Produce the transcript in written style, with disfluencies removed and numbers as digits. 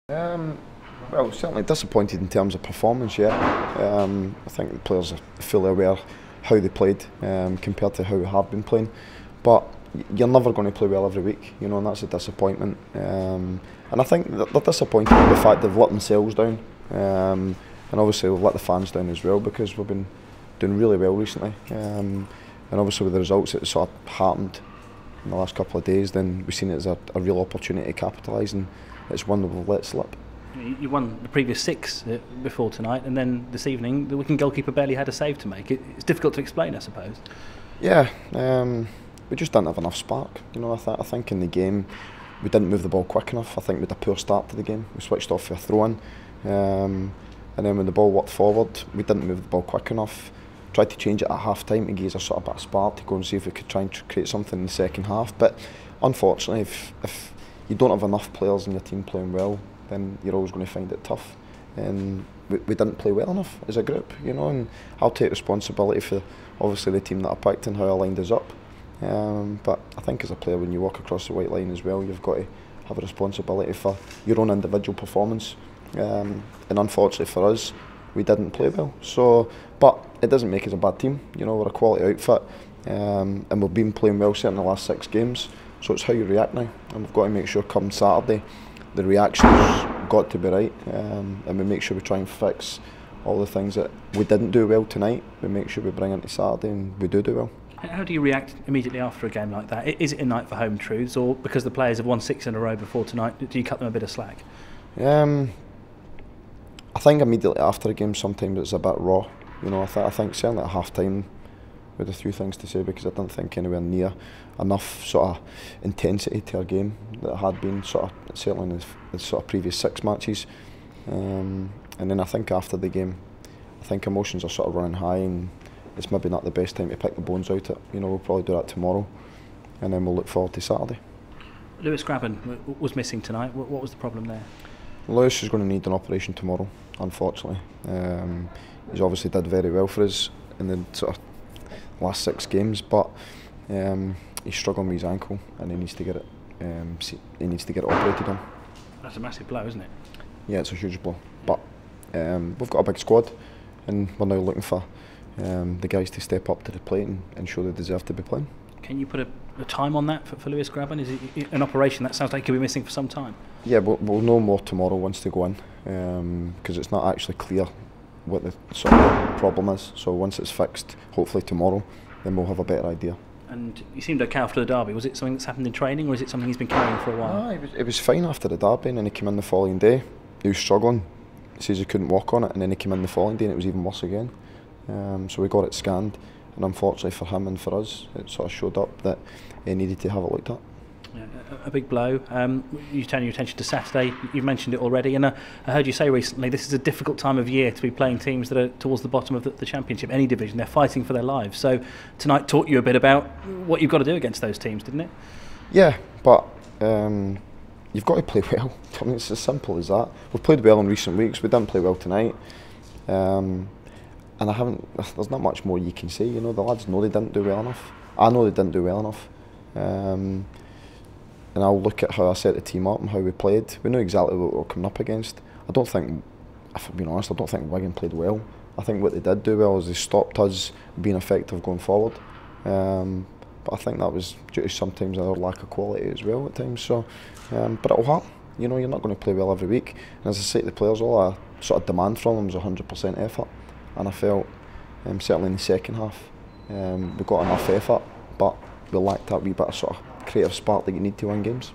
Um, well, certainly disappointed in terms of performance, yeah. I think the players are fully aware how they played compared to how we have been playing. But you're never going to play well every week, you know, and that's a disappointment. And I think they're disappointed with the fact they've let themselves down. And obviously we've let the fans down as well because we've been doing really well recently. And obviously with the results that sort of happened in the last couple of days, then we've seen it as a real opportunity to capitalise, and it's one that we've let slip. You won the previous 6 before tonight, and then this evening the Wigan goalkeeper barely had a save to make. It's difficult to explain, I suppose. Yeah, we just didn't have enough spark. You know, I think in the game we didn't move the ball quick enough. I think we had a poor start to the game. We switched off for a throw-in, and then when the ball worked forward, we didn't move the ball quick enough. Tried to change it at half time to give us a sort of bit of spark to go and see if we could try and create something in the second half. But unfortunately, if you don't have enough players in your team playing well, then you're always going to find it tough. And we didn't play well enough as a group, you know. And I'll take responsibility for obviously the team that I picked and how I lined us up. But I think as a player, when you walk across the white line as well, you've got to have a responsibility for your own individual performance. And unfortunately for us, we didn't play well. So, but it doesn't make us a bad team. You know, we're a quality outfit, and we've been playing well certainly the last 6 games. So it's how you react now, and we've got to make sure come Saturday, the reaction's got to be right, and we make sure we try and fix all the things that we didn't do well tonight. We make sure we bring into Saturday and we do well. How do you react immediately after a game like that? Is it a night for home truths, or because the players have won 6 in a row before tonight, do you cut them a bit of slack? I think immediately after a game sometimes it's a bit raw. You know, I think certainly at half time we had a few things to say because I don't think anywhere near enough sort of intensity to our game that it had been sort of certainly in the sort of previous 6 matches. And then I think after the game, I think emotions are sort of running high, and it's maybe not the best time to pick the bones out it. You know, we'll probably do that tomorrow, and then we'll look forward to Saturday. Lewis Grabban was missing tonight. What was the problem there? Lewis is going to need an operation tomorrow, unfortunately. He's obviously did very well for us in the sort of last 6 games, but he's struggling with his ankle, and he needs to get it operated on. That's a massive blow, isn't it? Yeah, it's a huge blow. But we've got a big squad, and we're now looking for the guys to step up to the plate and show they deserve to be playing. Can you put a time on that for Lewis Grabban? Is it an operation that sounds like he could be missing for some time? Yeah, we'll know more tomorrow once they go in, because it's not actually clear what the sort of problem is. So once it's fixed, hopefully tomorrow, then we'll have a better idea. And you seemed okay after the derby. Was it something that's happened in training, or is it something he's been carrying for a while? No, it was fine after the derby, and then he came in the following day. He was struggling. He says he couldn't walk on it, and then he came in the following day and it was even worse again. So we got it scanned, and unfortunately for him and for us, it sort of showed up that he needed to have it looked at. Yeah, a big blow. You turn your attention to Saturday. You've mentioned it already, and I heard you say recently this is a difficult time of year to be playing teams that are towards the bottom of the Championship, any division. They're fighting for their lives. So tonight taught you a bit about what you've got to do against those teams, didn't it? Yeah, but you've got to play well. I mean, it's as simple as that. We've played well in recent weeks. We didn't play well tonight, and there's not much more you can say. You know, the lads know they didn't do well enough. I know they didn't do well enough. And I'll look at how I set the team up and how we played. We know exactly what we were coming up against. I don't think, if I'm being honest, I don't think Wigan played well. I think what they did do well is they stopped us being effective going forward. But I think that was due to sometimes our lack of quality as well at times. So, but it'll happen. You know, you're not going to play well every week. And as I say to the players, all I sort of demand from them was 100% effort. And I felt, certainly in the second half, we got enough effort, but we lacked that wee bit of sort of creative spark that you need to win games.